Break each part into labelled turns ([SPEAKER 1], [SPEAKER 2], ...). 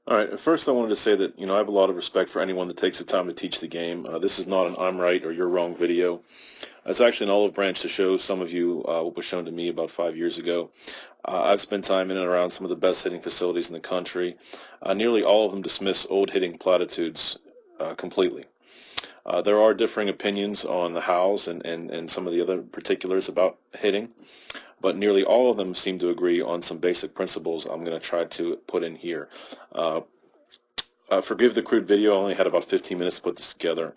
[SPEAKER 1] All right, first I wanted to say that, I have a lot of respect for anyone that takes the time to teach the game. This is not an I'm right or you're wrong video. It's actually an olive branch to show some of you what was shown to me about 5 years ago. I've spent time in and around some of the best hitting facilities in the country. Nearly all of them dismiss old hitting platitudes completely. There are differing opinions on the hows and some of the other particulars about hitting, but nearly all of them seem to agree on some basic principles I'm going to try to put in here. Uh, Forgive the crude video, I only had about 15 minutes to put this together.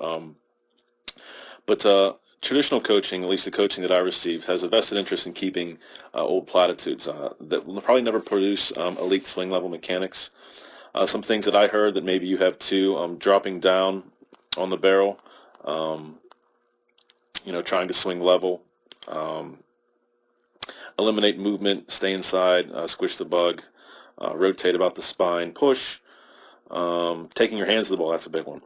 [SPEAKER 1] But traditional coaching, at least the coaching that I received, has a vested interest in keeping old platitudes that will probably never produce elite swing level mechanics. Some things that I heard that maybe you have too, dropping down on the barrel, um, trying to swing level, um, eliminate movement, stay inside, squish the bug, rotate about the spine, push, taking your hands to the ball, that's a big one.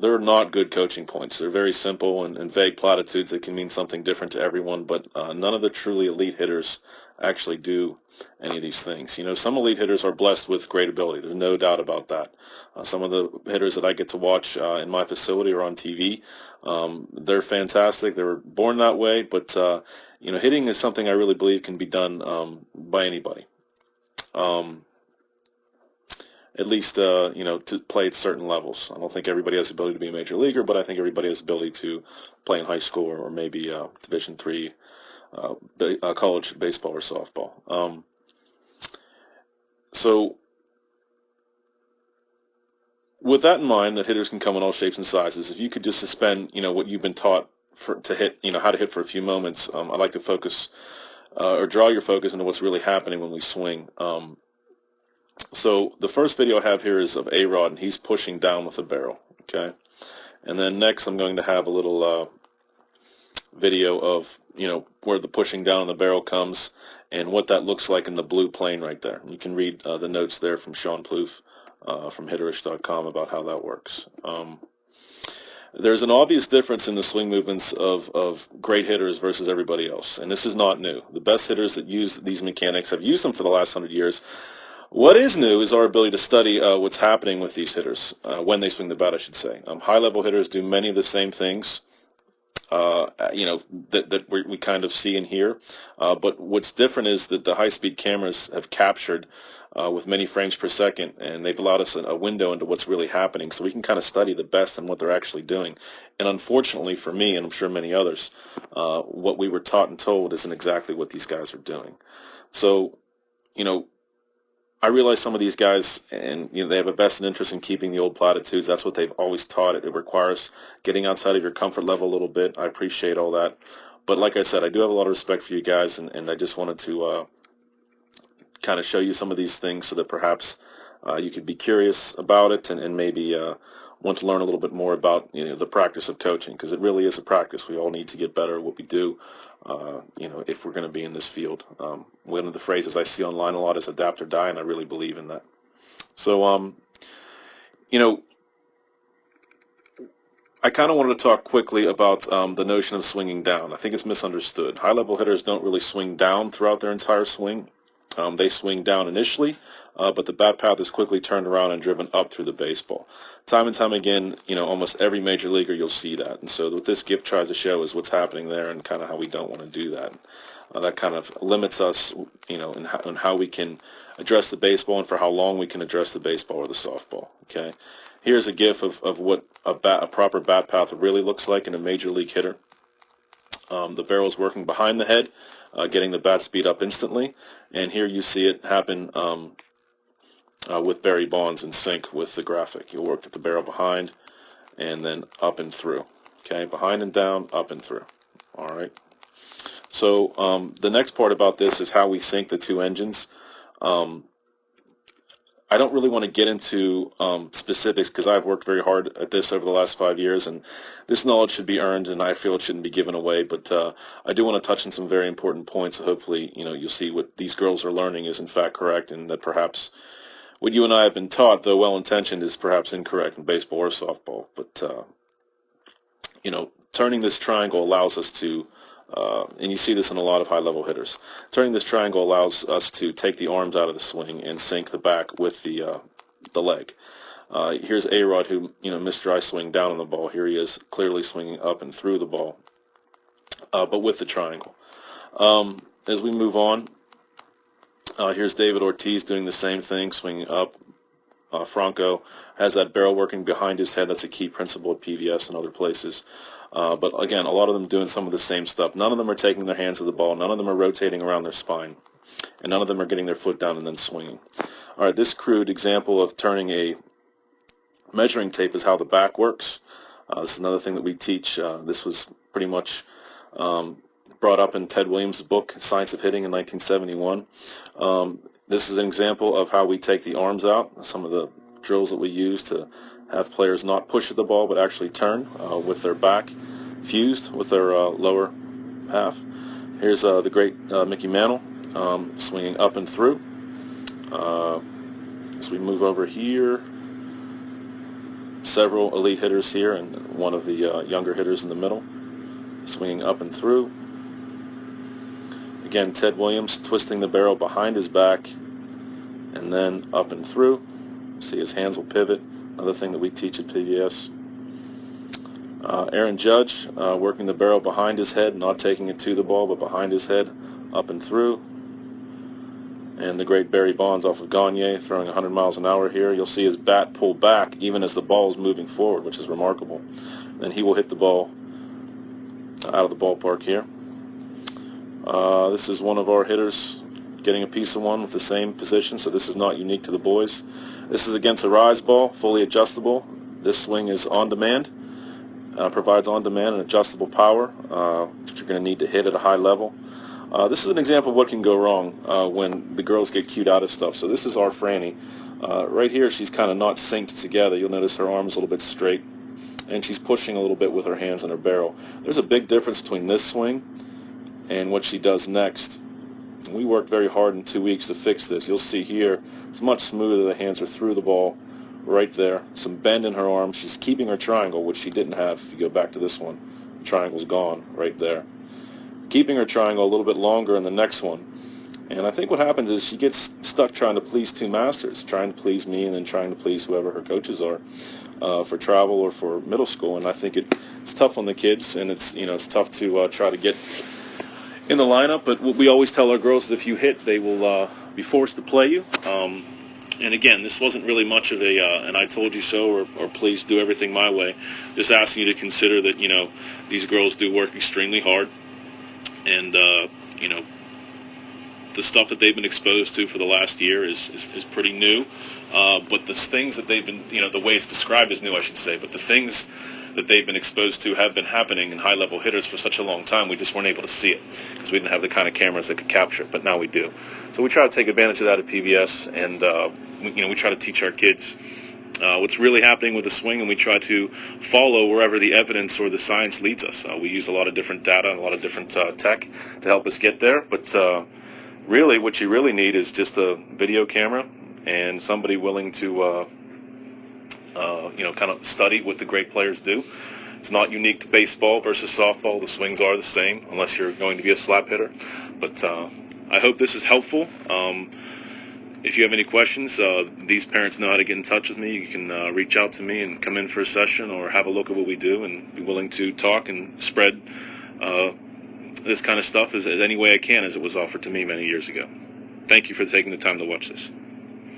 [SPEAKER 1] They're not good coaching points. They're very simple and vague platitudes that can mean something different to everyone, but none of the truly elite hitters actually do any of these things. Some elite hitters are blessed with great ability. There's no doubt about that. Some of the hitters that I get to watch in my facility or on TV, they're fantastic. They were born that way, but hitting is something I really believe can be done by anybody. Um, at least to play at certain levels. I don't think everybody has the ability to be a major leaguer, but I think everybody has the ability to play in high school or maybe Division III college baseball or softball. So with that in mind, that hitters can come in all shapes and sizes. If you could just suspend, what you've been taught to hit, how to hit for a few moments, I'd like to focus or draw your focus into what's really happening when we swing. So the first video I have here is of A-Rod, and he's pushing down with the barrel, okay? And then next I'm going to have a little video of, where the pushing down on the barrel comes and what that looks like in the blue plane right there. You can read the notes there from Sean Plouffe from Hitterish.com about how that works. There's an obvious difference in the swing movements of great hitters versus everybody else, and this is not new. The best hitters that use these mechanics have used them for the last 100 years. What is new is our ability to study what's happening with these hitters when they swing the bat, I should say. High-level hitters do many of the same things, that we kind of see and hear. But what's different is that the high-speed cameras have captured with many frames per second, and they've allowed us a window into what's really happening, so we can kind of study the best and what they're actually doing. And unfortunately for me, and I'm sure many others, what we were taught and told isn't exactly what these guys are doing. So, I realize some of these guys, and they have a vested interest in keeping the old platitudes. That's what they've always taught. It requires getting outside of your comfort level a little bit. I appreciate all that. But like I said, I do have a lot of respect for you guys, and I just wanted to kind of show you some of these things so that perhaps you could be curious about it and maybe want to learn a little bit more about the practice of coaching, because it really is a practice. We all need to get better at what we do, if we're going to be in this field. One of the phrases I see online a lot is adapt or die, and I really believe in that. So, I kind of wanted to talk quickly about the notion of swinging down. I think it's misunderstood. High-level hitters don't really swing down throughout their entire swing. They swing down initially, but the bat path is quickly turned around and driven up through the baseball. Time and time again, almost every major leaguer, you'll see that. And so what this GIF tries to show is what's happening there and kind of how we don't want to do that. That kind of limits us, in how we can address the baseball and for how long we can address the baseball or the softball. Okay, here's a GIF of what a proper bat path really looks like in a major league hitter. The barrel is working behind the head, getting the bat speed up instantly, and here you see it happen with Barry Bonds in sync with the graphic. You'll work at the barrel behind and then up and through. Okay, behind and down, up and through. All right. So the next part about this is how we sync the two engines. I don't really want to get into specifics because I've worked very hard at this over the last 5 years, and this knowledge should be earned, and I feel it shouldn't be given away. But I do want to touch on some very important points. So hopefully, you'll see what these girls are learning is in fact correct, and that perhaps what you and I have been taught, though well-intentioned, is perhaps incorrect in baseball or softball. But turning this triangle allows us to, and you see this in a lot of high-level hitters, turning this triangle allows us to take the arms out of the swing and sink the back with the the leg. Here's A-Rod, who missed dry swing down on the ball. Here he is clearly swinging up and through the ball, but with the triangle. As we move on, here's David Ortiz doing the same thing, swinging up. Franco has that barrel working behind his head. That's a key principle at PVS and other places. But again, a lot of them doing some of the same stuff. None of them are taking their hands to the ball. None of them are rotating around their spine. And none of them are getting their foot down and then swinging. All right, this crude example of turning a measuring tape is how the back works. This is another thing that we teach. This was pretty much brought up in Ted Williams' book, Science of Hitting, in 1971. This is an example of how we take the arms out, some of the drills that we use to have players not push at the ball but actually turn with their back fused with their lower half. Here's the great Mickey Mantle swinging up and through. As we move over here, several elite hitters here and one of the younger hitters in the middle, swinging up and through. Again, Ted Williams twisting the barrel behind his back and then up and through. See, his hands will pivot, another thing that we teach at PBS. Aaron Judge working the barrel behind his head, not taking it to the ball, but behind his head, up and through. And the great Barry Bonds off of Gagne throwing 100 miles an hour here. You'll see his bat pull back even as the ball is moving forward, which is remarkable. Then he will hit the ball out of the ballpark here. This is one of our hitters getting a piece of one with the same position, so this is not unique to the boys. This is against a rise ball, fully adjustable. This swing is on demand, provides on demand and adjustable power, which you're going to need to hit at a high level. This is an example of what can go wrong when the girls get cued out of stuff. So this is our Franny. Right here, she's kind of not synced together. You'll notice her arm's a little bit straight, and she's pushing a little bit with her hands on her barrel. There's a big difference between this swing and what she does next. We worked very hard in 2 weeks to fix this. You'll see here, it's much smoother. The hands are through the ball right there. Some bend in her arm. She's keeping her triangle, which she didn't have. If you go back to this one, the triangle's gone right there. Keeping her triangle a little bit longer in the next one. And I think what happens is she gets stuck trying to please two masters, trying to please me and then trying to please whoever her coaches are for travel or for middle school. And I think it's tough on the kids, and it's tough to try to get in the lineup. But what we always tell our girls is if you hit, they will be forced to play you. And again, this wasn't really much of a an I told you so or please do everything my way. Just asking you to consider that these girls do work extremely hard, and the stuff that they've been exposed to for the last year is pretty new. But the things that they've been, the way it's described is new, I should say. But the things that they've been exposed to have been happening in high-level hitters for such a long time. We just weren't able to see it because we didn't have the kind of cameras that could capture it. But now we do. So we try to take advantage of that at PBS, and we try to teach our kids what's really happening with the swing, and we try to follow wherever the evidence or the science leads us. We use a lot of different data and a lot of different tech to help us get there. But really, what you really need is just a video camera and somebody willing to kind of study what the great players do. It's not unique to baseball versus softball. The swings are the same unless you're going to be a slap hitter. But I hope this is helpful. If you have any questions, these parents know how to get in touch with me. You can reach out to me and come in for a session or have a look at what we do and be willing to talk and spread this kind of stuff as any way I can, as it was offered to me many years ago. Thank you for taking the time to watch this.